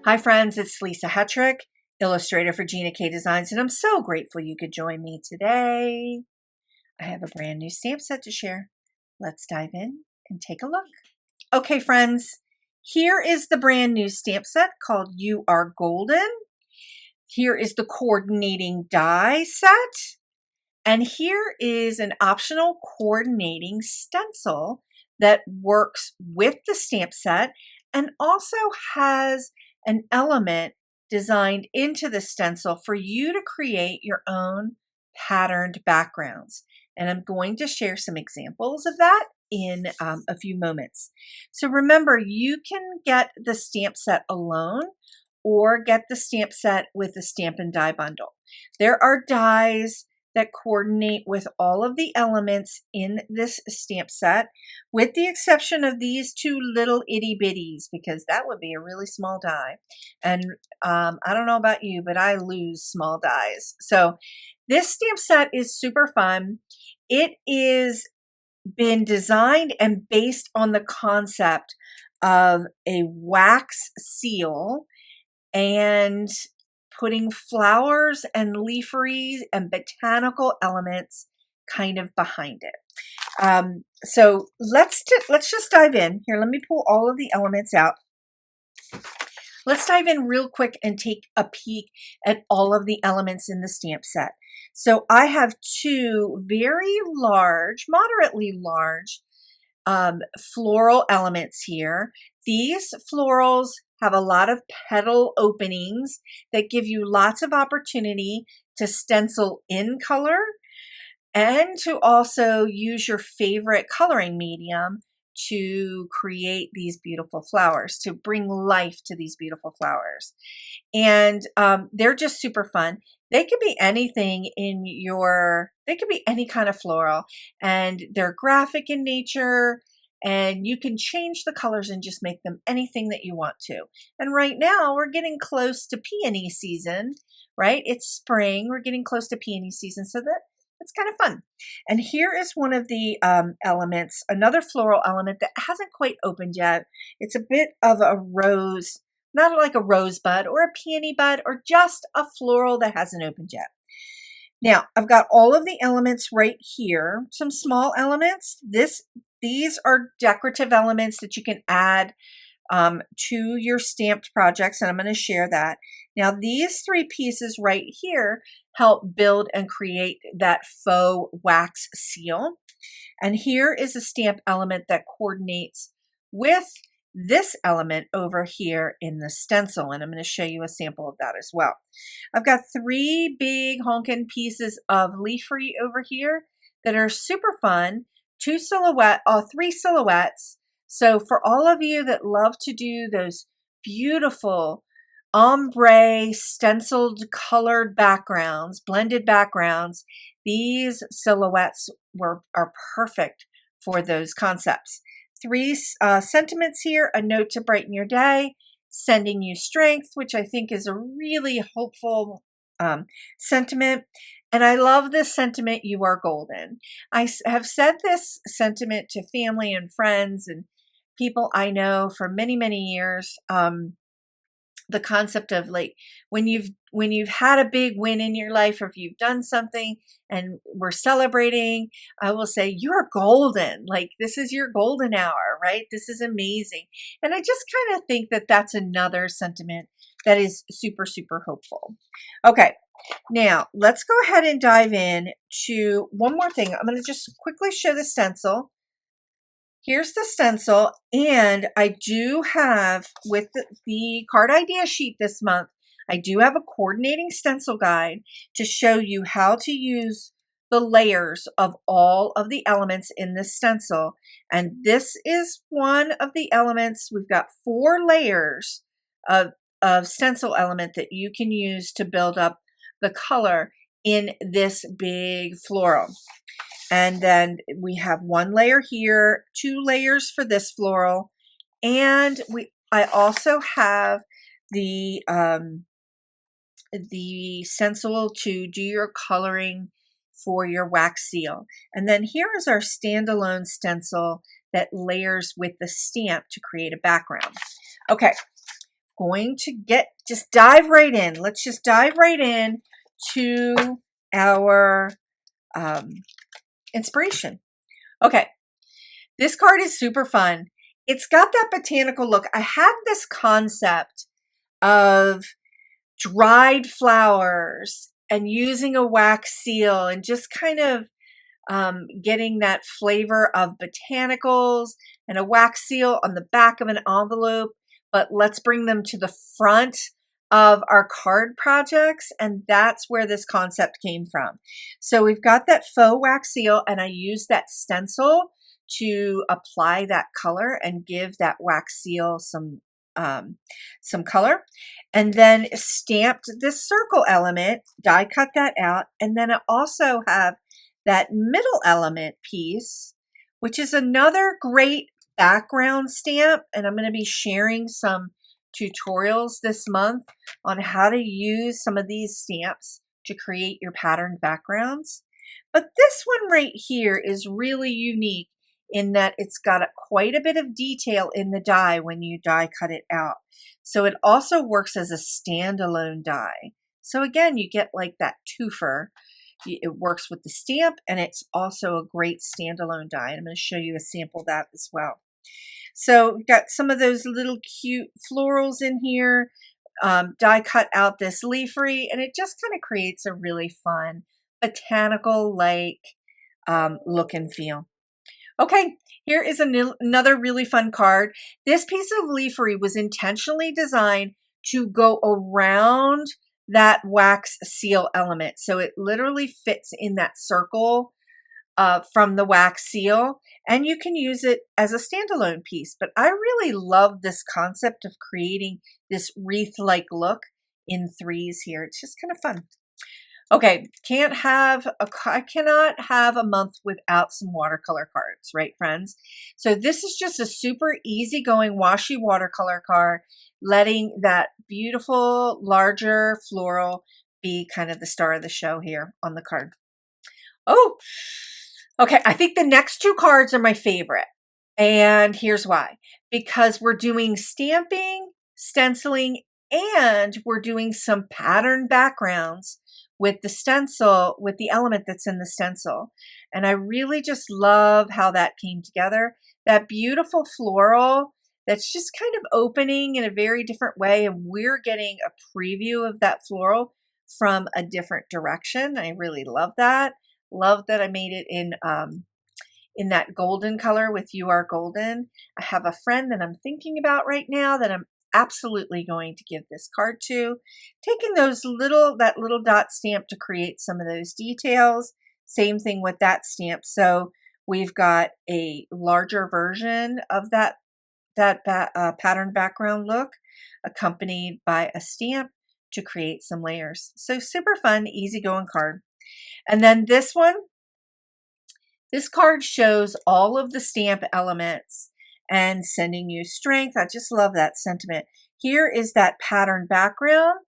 Hi friends, it's Lisa Hetrick, illustrator for Gina K Designs, and I'm so grateful you could join me today. I have a brand new stamp set to share. Let's dive in and take a look. Okay friends, here is the brand new stamp set called You Are Golden. Here is the coordinating die set, and here is an optional coordinating stencil that works with the stamp set and also has an element designed into the stencil for you to create your own patterned backgrounds. And I'm going to share some examples of that in a few moments. So remember, you can get the stamp set alone or get the stamp set with the stamp and die bundle. There are dies that coordinate with all of the elements in this stamp set, with the exception of these two little itty bitties, because that would be a really small die. And I don't know about you, but I lose small dies. So this stamp set is super fun. It is been designed and based on the concept of a wax seal and putting flowers and leafery and botanical elements kind of behind it. So let's just dive in. Here, let me pull all of the elements out. Let's dive in real quick and take a peek at all of the elements in the stamp set. So I have two very large, moderately large floral elements here. These florals have a lot of petal openings that give you lots of opportunity to stencil in color and to also use your favorite coloring medium to create these beautiful flowers, to bring life to these beautiful flowers. And they're just super fun. They could be anything they could be any kind of floral, and they're graphic in nature, and you can change the colors and just make them anything that you want to. And right now we're getting close to peony season, right? It's spring, we're getting close to peony season, so it's kind of fun. And here is one of the elements, another floral element that hasn't quite opened yet. It's a bit of a rose, not like a rosebud or a peony bud, or just a floral that hasn't opened yet. Now, I've got all of the elements right here, some small elements. These are decorative elements that you can add to your stamped projects, and I'm going to share that. Now, these three pieces right here help build and create that faux wax seal. And here is a stamp element that coordinates with this element over here in the stencil, and I'm going to show you a sample of that as well. I've got three big honkin' pieces of leafery over here that are super fun. Three silhouettes. So for all of you that love to do those beautiful ombre stenciled colored backgrounds, blended backgrounds, these silhouettes are perfect for those concepts. Three sentiments here: a note to brighten your day, sending you strength, which I think is a really hopeful sentiment. And I love this sentiment, you are golden. I have said this sentiment to family and friends and people I know for many, many years. The concept of, like, when you've had a big win in your life, or if you've done something and we're celebrating, I will say, you're golden. Like, this is your golden hour, right? This is amazing. And I just kind of think that that's another sentiment that is super, super hopeful. Okay, now let's go ahead and dive in to one more thing. I'm going to just quickly show the stencil. Here's the stencil, and I do have, with the card idea sheet this month, I do have a coordinating stencil guide to show you how to use the layers of all of the elements in this stencil. And this is one of the elements. We've got 4 layers of stencil element that you can use to build up the color in this big floral. And then we have 1 layer here, 2 layers for this floral, and I also have the stencil to do your coloring for your wax seal. And then here is our standalone stencil that layers with the stamp to create a background. Okay, going to just dive right in. Let's just dive right in to our inspiration. Okay, this card is super fun. It's got that botanical look. I had this concept of dried flowers and using a wax seal and just kind of getting that flavor of botanicals and a wax seal on the back of an envelope, but let's bring them to the front of our card projects, and that's where this concept came from. So we've got that faux wax seal, and I used that stencil to apply that color and give that wax seal some color, and then stamped this circle element, die cut that out, and then I also have that middle element piece, which is another great background stamp, and I'm going to be sharing some tutorials this month on how to use some of these stamps to create your patterned backgrounds. But this one right here is really unique in that it's got quite a bit of detail in the die when you die cut it out. So it also works as a standalone die. So again, you get like that twofer. It works with the stamp, and it's also a great standalone die. And I'm going to show you a sample of that as well. So we've got some of those little cute florals in here, die cut out this leafery, and it just kind of creates a really fun botanical-like look and feel. Okay, here is another really fun card. This piece of leafery was intentionally designed to go around that wax seal element. So it literally fits in that circle from the wax seal, and you can use it as a standalone piece. But I really love this concept of creating this wreath-like look in threes here. It's just kind of fun. Okay, I cannot have a month without some watercolor cards, right, friends? So this is just a super easygoing washi watercolor card, letting that beautiful, larger floral be kind of the star of the show here on the card. Oh, okay, I think the next two cards are my favorite. And here's why. Because we're doing stamping, stenciling, and we're doing some pattern backgrounds with the stencil, with the element that's in the stencil. And I really just love how that came together. That beautiful floral that's just kind of opening in a very different way, and we're getting a preview of that floral from a different direction. I really love that. Love that I made it in that golden color with You Are Golden. I have a friend that I'm thinking about right now that I'm absolutely going to give this card to. Taking that little dot stamp to create some of those details. Same thing with that stamp. So we've got a larger version of that pattern background look accompanied by a stamp to create some layers. So super fun, easygoing card. And then this one, this card shows all of the stamp elements and sending you strength. I just love that sentiment. Here is that pattern background,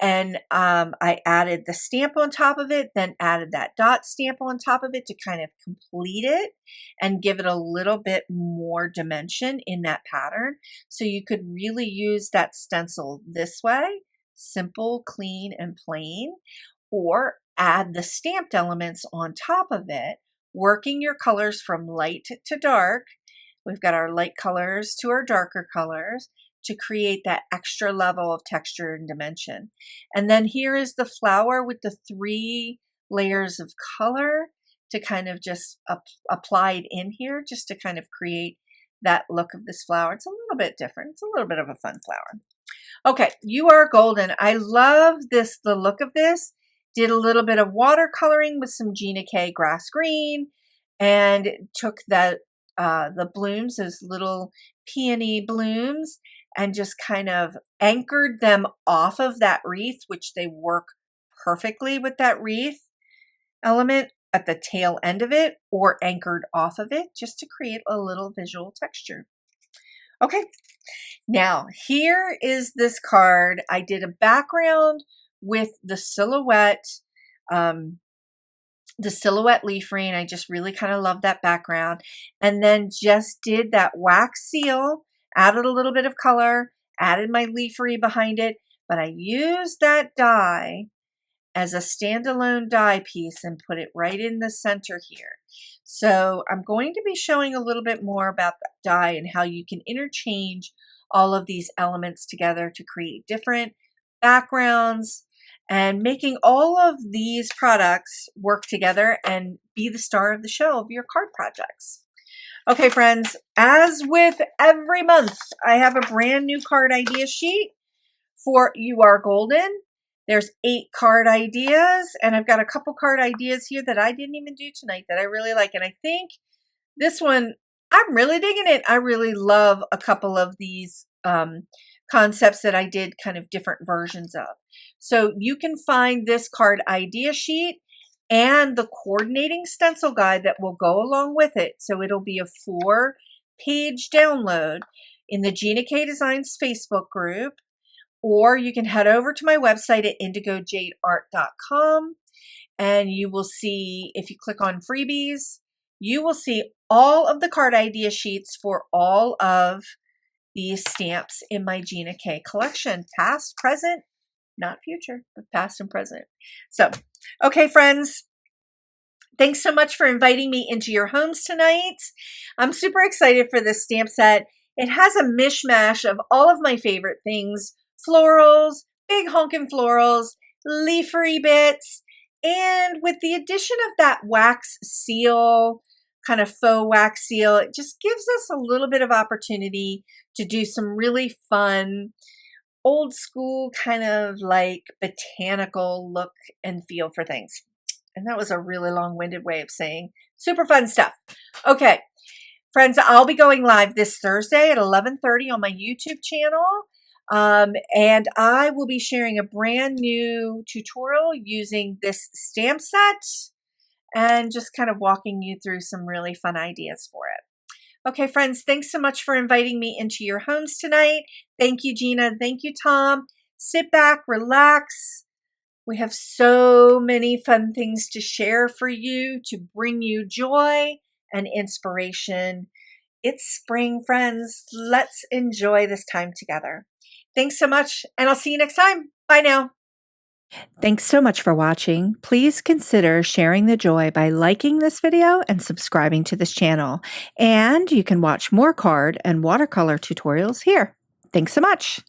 and I added the stamp on top of it, then added that dot stamp on top of it to kind of complete it and give it a little bit more dimension in that pattern. So you could really use that stencil this way, simple, clean, and plain, or add the stamped elements on top of it, working your colors from light to dark. We've got our light colors to our darker colors to create that extra level of texture and dimension. And then here is the flower with the 3 layers of color to kind of just applied in here just to kind of create that look of this flower. It's a little bit different. It's a little bit of a fun flower. Okay, You Are Golden. I love this, the look of this. Did a little bit of watercoloring with some Gina K grass green and took the blooms, those little peony blooms, and just kind of anchored them off of that wreath, which they work perfectly with that wreath element at the tail end of it, or anchored off of it just to create a little visual texture. Okay, now here is this card. I did a background with the silhouette leafery, and I just really kind of love that background. And then just did that wax seal, added a little bit of color, added my leafery behind it, but I used that die as a standalone die piece and put it right in the center here. So I'm going to be showing a little bit more about the die and how you can interchange all of these elements together to create different backgrounds and making all of these products work together and be the star of the show of your card projects. Okay, friends, as with every month, I have a brand new card idea sheet for You Are Golden. There's 8 card ideas, and I've got a couple card ideas here that I didn't even do tonight that I really like. And I think this one, I'm really digging it. I really love a couple of these concepts that I did kind of different versions of. So you can find this card idea sheet and the coordinating stencil guide that will go along with it. So it'll be a 4-page download in the Gina K Designs Facebook group, or you can head over to my website at indigojadeart.com and you will see, if you click on freebies, you will see all of the card idea sheets for all of these stamps in my Gina K collection, past, present, not future, but past and present. So, okay, friends, thanks so much for inviting me into your homes tonight. I'm super excited for this stamp set. It has a mishmash of all of my favorite things: florals, big honkin' florals, leafery bits, and with the addition of that wax seal, kind of faux wax seal, it just gives us a little bit of opportunity to do some really fun, old school kind of like botanical look and feel for things. And that was a really long-winded way of saying super fun stuff. Okay, friends, I'll be going live this Thursday at 11:30 on my YouTube channel. And I will be sharing a brand new tutorial using this stamp set and just kind of walking you through some really fun ideas for it. Okay, friends, thanks so much for inviting me into your homes tonight. Thank you, Gina. Thank you, Tom. Sit back, relax. We have so many fun things to share for you to bring you joy and inspiration. It's spring, friends. Let's enjoy this time together. Thanks so much, and I'll see you next time. Bye now. Thanks so much for watching. Please consider sharing the joy by liking this video and subscribing to this channel. And you can watch more card and watercolor tutorials here. Thanks so much.